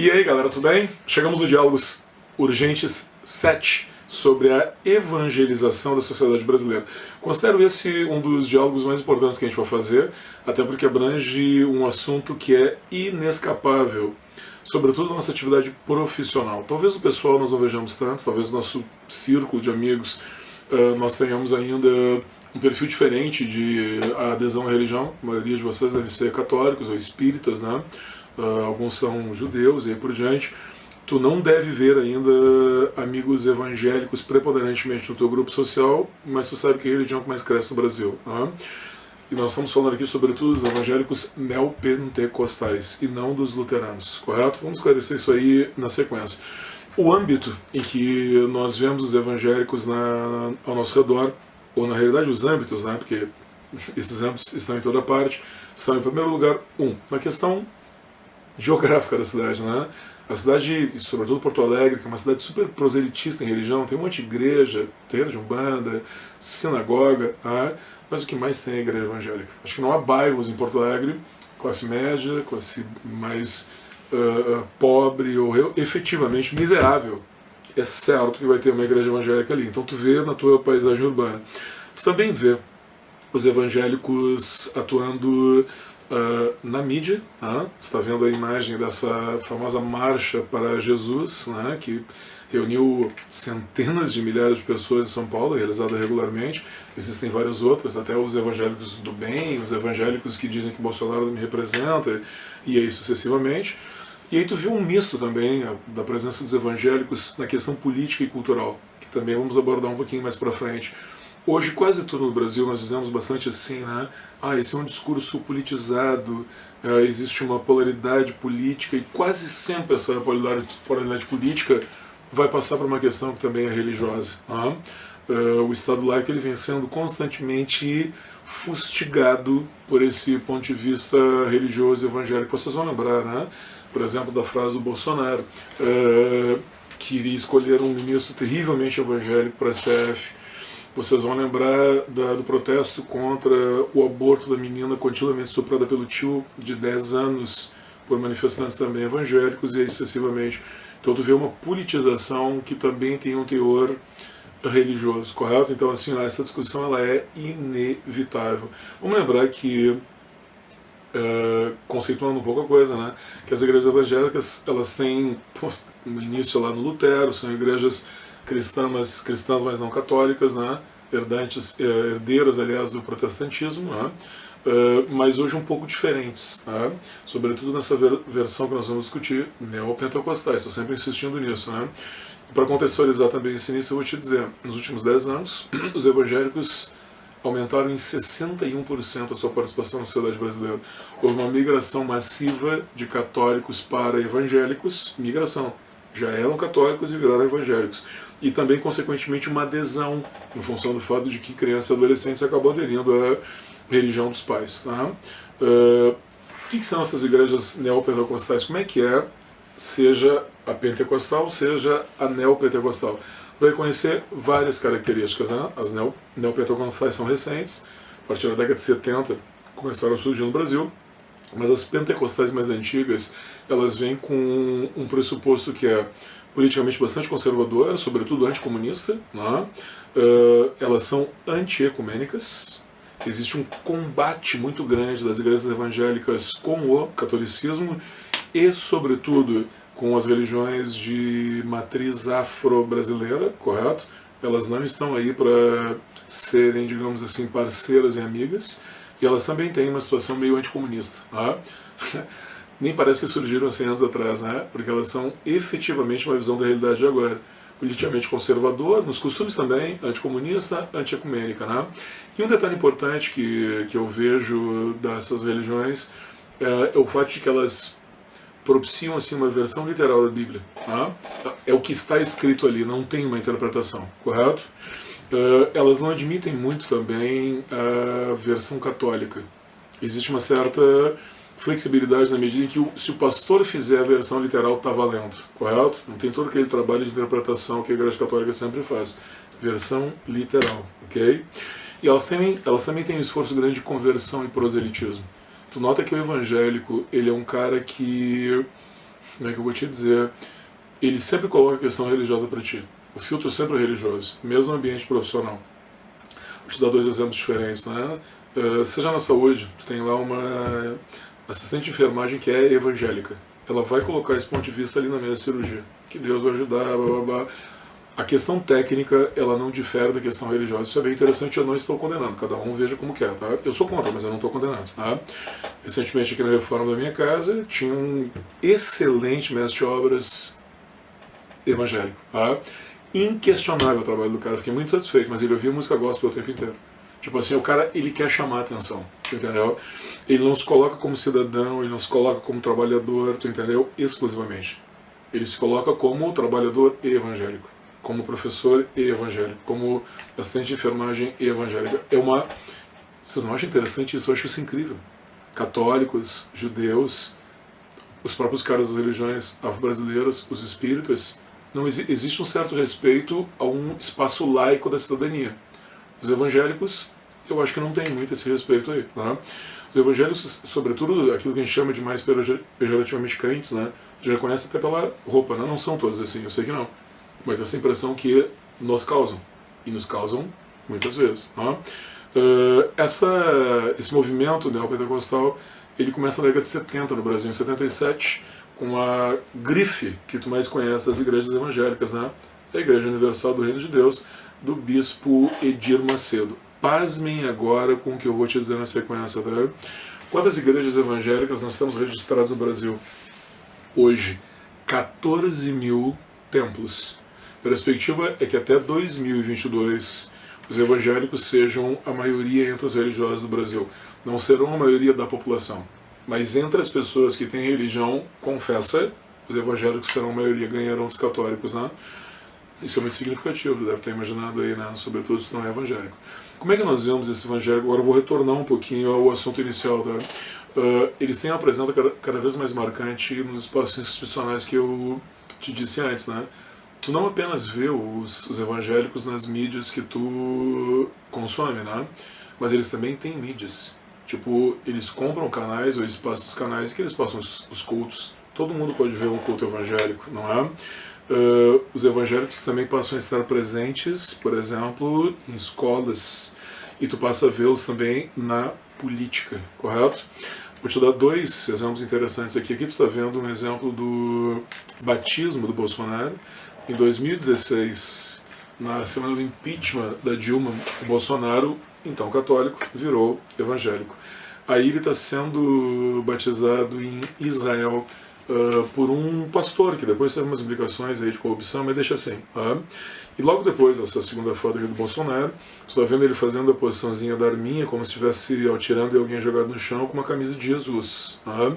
E aí galera, tudo bem? Chegamos no Diálogos Urgentes 7 sobre a evangelização da sociedade brasileira. Considero esse um dos diálogos mais importantes que a gente vai fazer, até porque abrange um assunto que é inescapável, sobretudo na nossa atividade profissional. Talvez o pessoal nós não vejamos tanto, talvez o nosso círculo de amigos nós tenhamos ainda um perfil diferente de adesão à religião. A maioria de vocês deve ser católicos ou espíritas, né? Alguns são judeus e aí por diante. Tu não deve ver ainda amigos evangélicos preponderantemente no teu grupo social, mas tu sabe que é a religião que mais cresce no Brasil. Né? E nós estamos falando aqui sobretudo dos evangélicos neopentecostais e não dos luteranos, correto? Vamos esclarecer isso aí na sequência. O âmbito em que nós vemos os evangélicos ao nosso redor, ou na realidade os âmbitos, né? Porque esses âmbitos estão em toda parte, são em primeiro lugar, uma questão geográfica da cidade, né? A cidade, sobretudo Porto Alegre, que é uma cidade super proselitista em religião, tem um monte de igreja, terreiro de umbanda, sinagoga, mas o que mais tem é a igreja evangélica. Acho que não há bairros em Porto Alegre, classe média, classe mais pobre ou efetivamente miserável. É certo que vai ter uma igreja evangélica ali. Então tu vê na tua paisagem urbana. Tu também vê os evangélicos atuando na mídia. Você está vendo a imagem dessa famosa marcha para Jesus, né, que reuniu centenas de milhares de pessoas em São Paulo, realizada regularmente. Existem várias outras, até os evangélicos do bem, os evangélicos que dizem que Bolsonaro não me representa, e aí sucessivamente. E aí tu vê um misto também da presença dos evangélicos na questão política e cultural, que também vamos abordar um pouquinho mais para frente. Hoje, quase tudo no Brasil, nós dizemos bastante assim, né? Esse é um discurso politizado, existe uma polaridade política, e quase sempre essa polaridade política vai passar por uma questão que também é religiosa. O Estado laico ele vem sendo constantemente fustigado por esse ponto de vista religioso e evangélico. Vocês vão lembrar, né? Por exemplo, da frase do Bolsonaro, que iria escolher um ministro terrivelmente evangélico para a STF. Vocês vão lembrar do protesto contra o aborto da menina continuamente estuprada pelo tio de 10 anos por manifestantes também evangélicos e aí sucessivamente. Então tu vê uma politização que também tem um teor religioso, correto? Então assim, essa discussão ela é inevitável. Vamos lembrar que, conceituando um pouco a coisa, né, que as igrejas evangélicas elas têm um início lá no Lutero, são igrejas cristãs, mas não católicas, né? Herdeiras, aliás, do protestantismo, né? Mas hoje um pouco diferentes, né? Sobretudo nessa versão que nós vamos discutir, neopentecostais, estou sempre insistindo nisso. Né? E para contextualizar também esse início, eu vou te dizer, nos últimos 10 anos, os evangélicos aumentaram em 61% a sua participação na sociedade brasileira. Houve uma migração massiva de católicos para evangélicos, já eram católicos e viraram evangélicos. E também, consequentemente, uma adesão, em função do fato de que crianças e adolescentes acabam aderindo à religião dos pais. Tá? O que são essas igrejas neopentecostais? Como é que é, seja a pentecostal, seja a neopentecostal? Vai conhecer várias características. Né? As neopentecostais são recentes, a partir da década de 70 começaram a surgir no Brasil, mas as pentecostais mais antigas, elas vêm com um pressuposto que é politicamente bastante conservadora, sobretudo anticomunista, né? Elas são antiecumênicas, existe um combate muito grande das igrejas evangélicas com o catolicismo e, sobretudo, com as religiões de matriz afro-brasileira, correto? Elas não estão aí para serem, digamos assim, parceiras e amigas, e elas também têm uma situação meio anticomunista. Né? Nem parece que surgiram há 100 anos atrás, né? Porque elas são efetivamente uma visão da realidade de agora. Politicamente conservador, nos costumes também, anticomunista, antiecumênica. Né? E um detalhe importante que eu vejo dessas religiões é o fato de que elas propiciam assim, uma versão literal da Bíblia. Né? É o que está escrito ali, não tem uma interpretação, correto? Elas não admitem muito também a versão católica. Existe uma certa flexibilidade na medida em que se o pastor fizer a versão literal está valendo, correto? Não tem todo aquele trabalho de interpretação que a Igreja Católica sempre faz. Versão literal, ok? E elas também têm um esforço grande de conversão e proselitismo. Tu nota que o evangélico, ele é um cara que como é que eu vou te dizer, ele sempre coloca a questão religiosa para ti. O filtro sempre é religioso, mesmo no ambiente profissional. Vou te dar dois exemplos diferentes, né? Seja na saúde, tu tem lá uma assistente de enfermagem que é evangélica. Ela vai colocar esse ponto de vista ali na mesa de cirurgia. Que Deus vai ajudar, blá blá blá. A questão técnica, ela não difere da questão religiosa. Isso é bem interessante, eu não estou condenando. Cada um veja como quer, tá? Eu sou contra, mas eu não estou condenando, tá? Recentemente aqui na reforma da minha casa, tinha um excelente mestre de obras evangélico, tá? Inquestionável o trabalho do cara, fiquei muito satisfeito, mas ele ouvia música gospel o tempo inteiro. Tipo assim, o cara, ele quer chamar a atenção, tu entendeu? Ele não se coloca como cidadão, ele não se coloca como trabalhador, tu entendeu? Exclusivamente. Ele se coloca como trabalhador evangélico, como professor evangélico, como assistente de enfermagem evangélica. Vocês não acham interessante isso? Eu acho isso incrível. Católicos, judeus, os próprios caras das religiões afro-brasileiras, os espíritas, não existe um certo respeito a um espaço laico da cidadania. Os evangélicos, eu acho que não tem muito esse respeito aí. Tá? Os evangélicos, sobretudo aquilo que a gente chama de mais pejorativamente crentes, né? Já conhece até pela roupa, né? Não são todos assim, eu sei que não. Mas essa impressão que nos causam. E nos causam muitas vezes. Tá? Esse movimento neopentecostal, ele começa na década de 70 no Brasil, em 77, com a grife que tu mais conhece das igrejas evangélicas, né? A Igreja Universal do Reino de Deus, do bispo Edir Macedo. Pasmem agora com o que eu vou te dizer na sequência, tá? Quantas igrejas evangélicas nós temos registradas no Brasil? Hoje, 14 mil templos. A perspectiva é que até 2022 os evangélicos sejam a maioria entre os religiosos do Brasil. Não serão a maioria da população, mas entre as pessoas que têm religião confessa, os evangélicos serão a maioria, ganharão dos católicos, né? Isso é muito significativo, deve ter imaginado aí, né? Sobretudo se não é evangélico. Como é que nós vemos esse evangélico? Agora eu vou retornar um pouquinho ao assunto inicial, tá? Eles têm uma presença cada vez mais marcante nos espaços institucionais que eu te disse antes, né? Tu não apenas vê os evangélicos nas mídias que tu consome, né? Mas eles também têm mídias. Tipo, eles compram canais ou espaços dos canais que eles passam os cultos. Todo mundo pode ver um culto evangélico, não é? Os evangélicos também passam a estar presentes, por exemplo, em escolas. E tu passa a vê-los também na política, correto? Vou te dar dois exemplos interessantes aqui. Aqui tu está vendo um exemplo do batismo do Bolsonaro. Em 2016, na semana do impeachment da Dilma, o Bolsonaro, então católico, virou evangélico. Aí ele está sendo batizado em Israel por um pastor, que depois teve umas implicações aí de corrupção, mas deixa assim. Tá? E logo depois dessa segunda foto aqui do Bolsonaro, você está vendo ele fazendo a posiçãozinha da arminha, como se estivesse atirando e alguém jogado no chão com uma camisa de Jesus. Tá?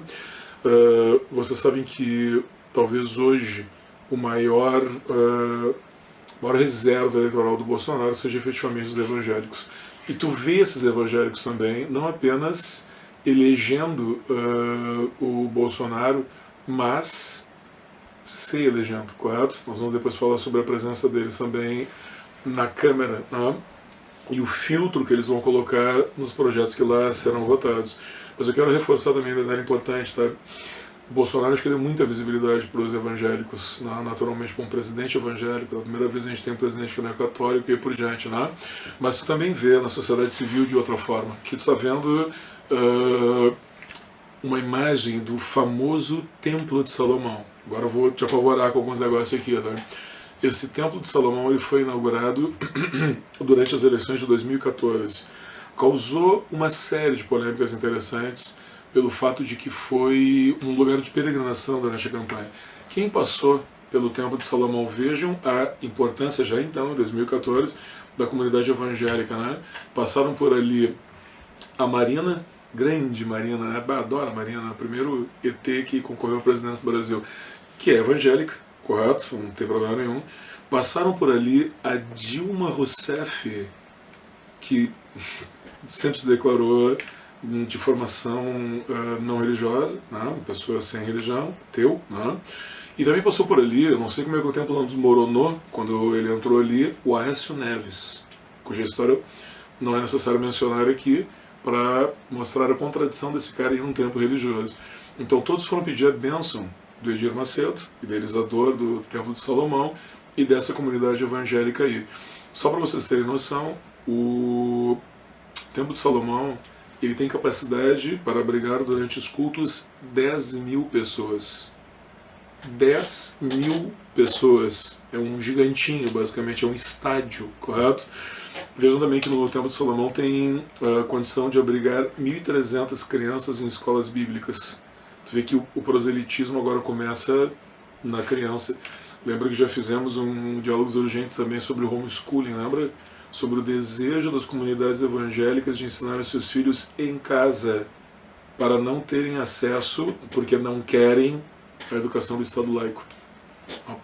Vocês sabem que talvez hoje o maior reserva eleitoral do Bolsonaro seja efetivamente os evangélicos. E tu vê esses evangélicos também, não apenas elegendo o Bolsonaro, mas se elegendo, correto? Nós vamos depois falar sobre a presença deles também na Câmara, né? E o filtro que eles vão colocar nos projetos que lá serão votados. Mas eu quero reforçar também um detalhe importante, tá? O Bolsonaro acho que deu muita visibilidade para os evangélicos, né? Naturalmente como presidente evangélico, pela primeira vez a gente tem um presidente que não é católico e por diante, né? Mas tu também vê na sociedade civil de outra forma, que tu está vendo uma imagem do famoso Templo de Salomão. Agora eu vou te apavorar com alguns negócios aqui, tá? Esse Templo de Salomão ele foi inaugurado durante as eleições de 2014. Causou uma série de polêmicas interessantes pelo fato de que foi um lugar de peregrinação durante a campanha. Quem passou pelo Templo de Salomão, vejam a importância já então, em 2014, da comunidade evangélica, né? Passaram por ali a Marina, grande Marina, né? Adoro a Marina, o primeiro ET que concorreu à presidência do Brasil, que é evangélica, correto, não tem problema nenhum. Passaram por ali a Dilma Rousseff, que sempre se declarou de formação não religiosa, né? Uma pessoa sem religião, ateu, né? E também passou por ali, eu não sei como é que o templo não desmoronou quando ele entrou ali, o Aécio Neves, cuja história não é necessário mencionar aqui, para mostrar a contradição desse cara em um templo religioso. Então todos foram pedir a bênção do Edir Macedo, idealizador do Templo de Salomão e dessa comunidade evangélica aí. Só para vocês terem noção, o Templo de Salomão ele tem capacidade para abrigar durante os cultos 10.000 pessoas. 10.000 pessoas. É um gigantinho, basicamente, é um estádio, correto? Vejam também que no Templo de Salomão tem a condição de abrigar 1.300 crianças em escolas bíblicas. Tu vê que o proselitismo agora começa na criança. Lembra que já fizemos um Diálogos Urgentes também sobre o homeschooling, lembra? Sobre o desejo das comunidades evangélicas de ensinar os seus filhos em casa, para não terem acesso, porque não querem, à educação do Estado laico.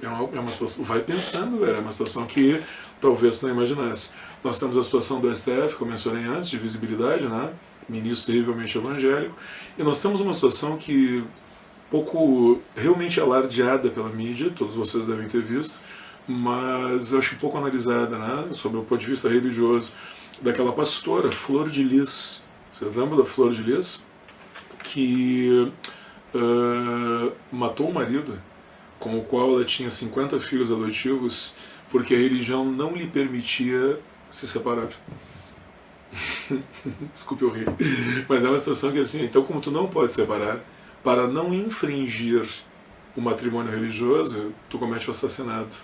É uma situação, vai pensando, velho, é uma situação que talvez você não imaginasse. Nós temos a situação do STF, como mencionei antes, de visibilidade, né? Ministro terrivelmente evangélico, e nós temos uma situação que pouco realmente alardeada pela mídia, todos vocês devem ter visto, mas eu acho pouco analisada, né? Sobre o ponto de vista religioso, daquela pastora, Flor de Lis. Vocês lembram da Flor de Lis? Que matou o marido, com o qual ela tinha 50 filhos adotivos, porque a religião não lhe permitia se separar. Desculpe eu rir. Mas é uma situação que assim, então como tu não pode separar, para não infringir o matrimônio religioso, tu comete o assassinato.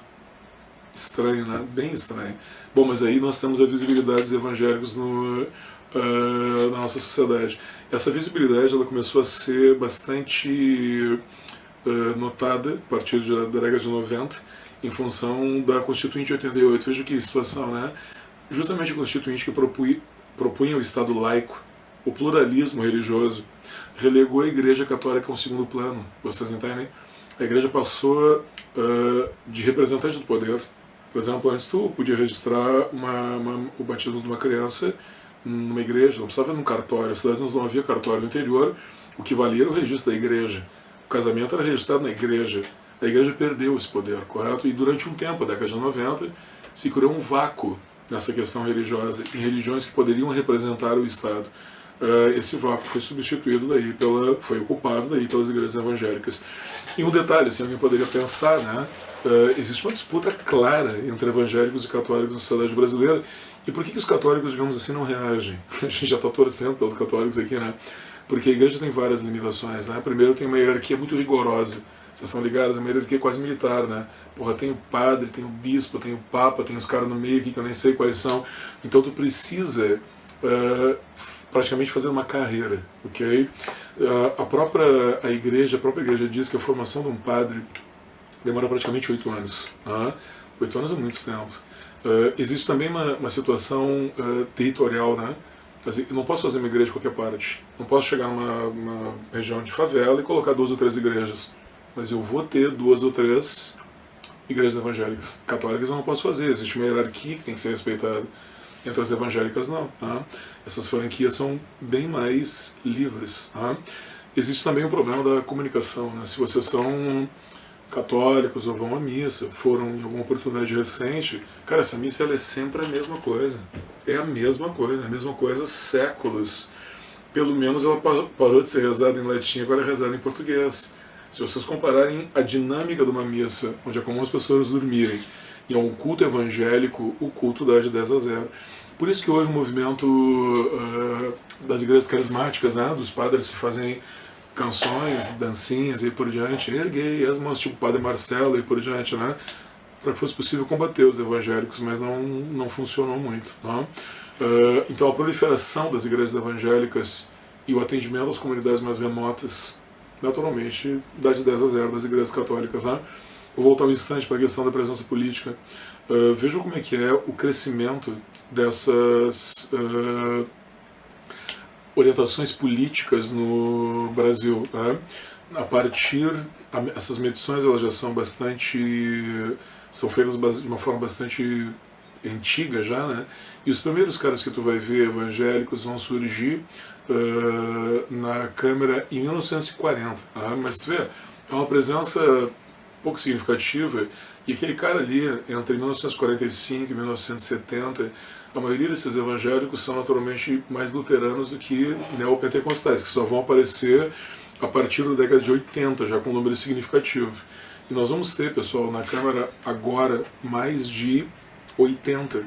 Estranho, né? Bem estranho. Bom, mas aí nós temos a visibilidade dos evangélicos na nossa sociedade. Essa visibilidade ela começou a ser bastante notada a partir da década de 90, em função da Constituinte de 88. Veja que situação, né? Justamente a Constituinte que propunha o Estado laico, o pluralismo religioso, relegou a Igreja Católica a um segundo plano. Vocês entendem? A Igreja passou de representante do poder. Por exemplo, antes tu podia registrar o batismo de uma criança numa igreja, não precisava ir num cartório. As cidades não havia cartório no interior, o que valia era o registro da igreja. O casamento era registrado na igreja. A igreja perdeu esse poder, correto? E durante um tempo, a década de 90, se criou um vácuo nessa questão religiosa, em religiões que poderiam representar o Estado. Esse vácuo foi substituído daí foi ocupado daí pelas igrejas evangélicas. E um detalhe, assim, alguém poderia pensar, né? Existe uma disputa clara entre evangélicos e católicos na sociedade brasileira. E por que os católicos, digamos assim, não reagem? A gente já está torcendo pelos católicos aqui, né? Porque a igreja tem várias limitações, né? Primeiro, tem uma hierarquia muito rigorosa. Vocês são ligados, é uma hierarquia quase militar, né? Porra, tem o padre, tem o bispo, tem o papa, tem os caras no meio aqui que eu nem sei quais são. Então tu precisa praticamente fazer uma carreira, ok? A própria igreja diz que a formação de um padre demora praticamente 8 anos. 8 anos é muito tempo. Existe também uma situação territorial, né? Eu não posso fazer uma igreja de qualquer parte. Não posso chegar numa região de favela e colocar 2 ou 3 igrejas. Mas eu vou ter 2 ou 3 igrejas evangélicas. Católicas eu não posso fazer. Existe uma hierarquia que tem que ser respeitada. Entre as evangélicas não. Essas franquias são bem mais livres. Existe também o problema da comunicação, né? Se vocês são católicos ou vão à missa, foram em alguma oportunidade recente, cara, essa missa ela é sempre a mesma coisa. É a mesma coisa há séculos. Pelo menos ela parou de ser rezada em latim, agora é rezada em português. Se vocês compararem a dinâmica de uma missa, onde é comum as pessoas dormirem, e a um culto evangélico, o culto dá de 10 a 0. Por isso que houve um movimento das igrejas carismáticas, né, dos padres que fazem canções, dancinhas e por diante, erguei as mãos, tipo o Padre Marcelo e por diante, né, para que fosse possível combater os evangélicos, mas não funcionou muito. Né? Então a proliferação das igrejas evangélicas e o atendimento às comunidades mais remotas, naturalmente, dá de 10 a 0 das igrejas católicas. Né? Vou voltar um instante para a questão da presença política. Vejam como é que é o crescimento dessas orientações políticas no Brasil. Né? Essas medições elas já são são feitas de uma forma bastante antiga já, né? E os primeiros caras que tu vai ver evangélicos vão surgir na Câmara em 1940. Mas tu vê, é uma presença pouco significativa, e aquele cara ali, entre 1945 e 1970, a maioria desses evangélicos são naturalmente mais luteranos do que neopentecostais, que só vão aparecer a partir da década de 80, já com um número significativo. E nós vamos ter, pessoal, na Câmara agora mais de 80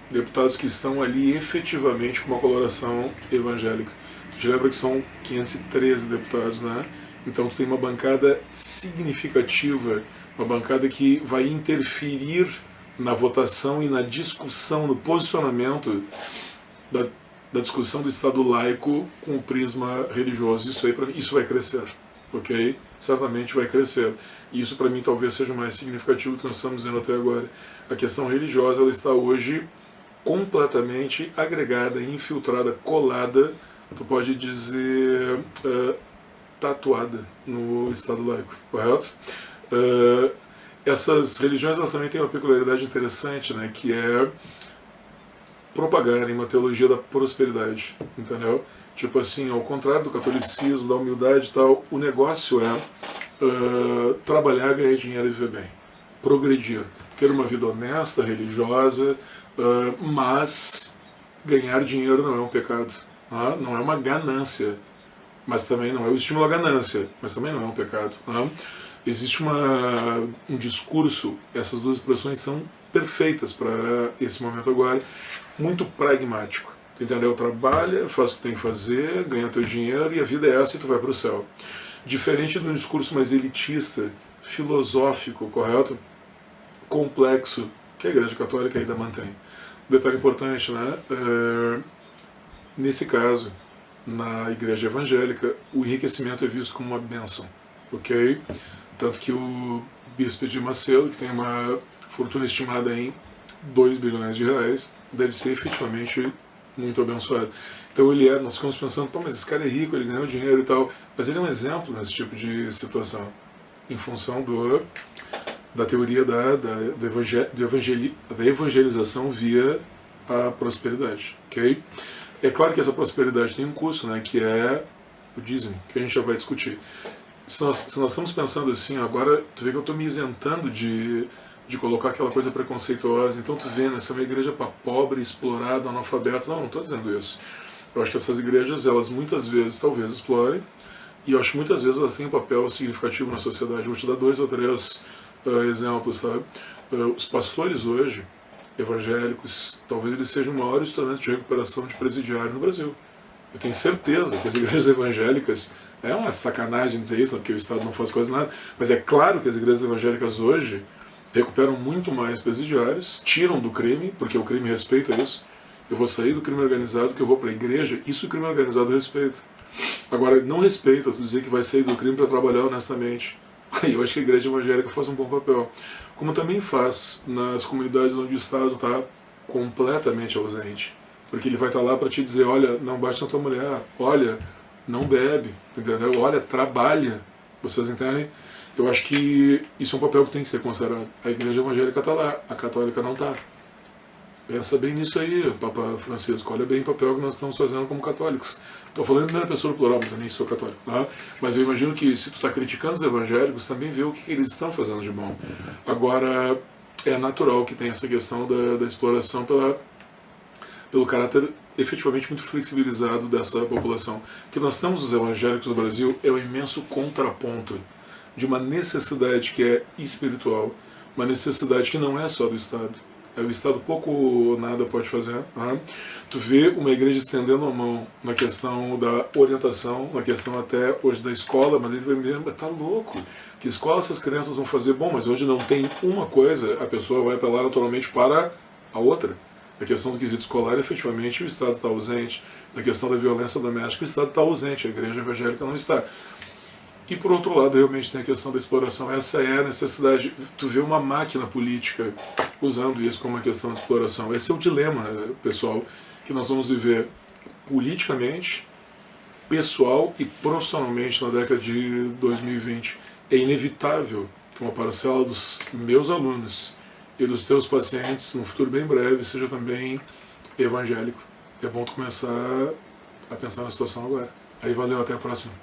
deputados que estão ali efetivamente com uma coloração evangélica. Tu te lembra que são 513 deputados, né? Então tu tem uma bancada significativa, uma bancada que vai interferir na votação e na discussão, no posicionamento da discussão do Estado laico com o prisma religioso. Isso aí, para mim, isso vai crescer, ok? Certamente vai crescer. E isso para mim talvez seja o mais significativo que nós estamos vendo até agora. A questão religiosa, ela está hoje completamente agregada, infiltrada, colada, tu pode dizer tatuada no Estado laico, correto? Essas religiões, elas também têm uma peculiaridade interessante, né, que é propagarem uma teologia da prosperidade, entendeu? Tipo assim, ao contrário do catolicismo, da humildade e tal, o negócio é trabalhar, ganhar dinheiro e viver bem, progredir, ter uma vida honesta, religiosa, mas ganhar dinheiro não é um pecado, não é uma ganância, mas também não é o estímulo à ganância, mas também não é um pecado. Existe um discurso, essas duas expressões são perfeitas para esse momento agora, muito pragmático. Tu entendeu? Trabalha, faz o que tem que fazer, ganha teu dinheiro e a vida é essa e tu vai para o céu. Diferente de um discurso mais elitista, filosófico, correto? Complexo, que a Igreja Católica ainda mantém. Detalhe importante, né? Nesse caso, na Igreja Evangélica, o enriquecimento é visto como uma bênção, ok? Tanto que o bispo de Macedo, que tem uma fortuna estimada em 2 bilhões de reais, deve ser efetivamente muito abençoado. Então nós ficamos pensando, pô, mas esse cara é rico, ele ganhou dinheiro e tal, mas ele é um exemplo nesse tipo de situação, em função da teoria da evangelização via a prosperidade, ok? É claro que essa prosperidade tem um custo, né, que é o dízimo, que a gente já vai discutir. Se nós estamos pensando assim, agora tu vê que eu estou me isentando de colocar aquela coisa preconceituosa, então tu vê, né, essa é uma igreja para pobre, explorado, analfabeto. Não estou dizendo isso. Eu acho que essas igrejas, elas muitas vezes talvez explorem, e eu acho que muitas vezes elas têm um papel significativo na sociedade. Vou te dar 2 ou 3 exemplos, tá? Os pastores hoje, evangélicos, talvez eles sejam o maior instrumento de recuperação de presidiário no Brasil. Eu tenho certeza que as igrejas evangélicas, é uma sacanagem dizer isso, porque o Estado não faz quase nada, mas é claro que as igrejas evangélicas hoje recuperam muito mais presidiários, tiram do crime, porque o crime respeita isso. Eu vou sair do crime organizado, que eu vou para a igreja, isso o crime organizado respeita. Agora, não respeita tu dizer que vai sair do crime para trabalhar honestamente. Aí eu acho que a igreja evangélica faz um bom papel. Como também faz nas comunidades onde o Estado está completamente ausente. Porque ele vai estar lá para te dizer, olha, não bate na tua mulher, olha, não bebe, entendeu? Olha, trabalha. Vocês entendem? Eu acho que isso é um papel que tem que ser considerado. A igreja evangélica está lá, a católica não está. Pensa bem nisso aí, Papa Francisco. Olha bem o papel que nós estamos fazendo como católicos. Estou falando em primeira pessoa plural, mas eu nem sou católico. Tá? Mas eu imagino que se tu está criticando os evangélicos, também vê o que eles estão fazendo de bom. Agora, é natural que tenha essa questão da exploração pelo caráter efetivamente muito flexibilizado dessa população. O que nós temos os evangélicos no Brasil é um imenso contraponto de uma necessidade que é espiritual, uma necessidade que não é só do Estado. O Estado pouco ou nada pode fazer. Tu vê uma igreja estendendo a mão na questão da orientação, na questão até hoje da escola, mas ele vai me dizer, tá louco, que escola essas crianças vão fazer? Bom, mas hoje não tem uma coisa, a pessoa vai apelar naturalmente para a outra. A questão do quesito escolar, efetivamente, o Estado está ausente. Na questão da violência doméstica, o Estado está ausente, a igreja evangélica não está. E por outro lado, realmente tem a questão da exploração. Essa é a necessidade. Tu vê uma máquina política usando isso como uma questão de exploração. Esse é o dilema, pessoal, que nós vamos viver politicamente, pessoal e profissionalmente na década de 2020. É inevitável que uma parcela dos meus alunos e dos teus pacientes, no futuro bem breve, seja também evangélico. É bom tu começar a pensar na situação agora. Aí valeu, até a próxima.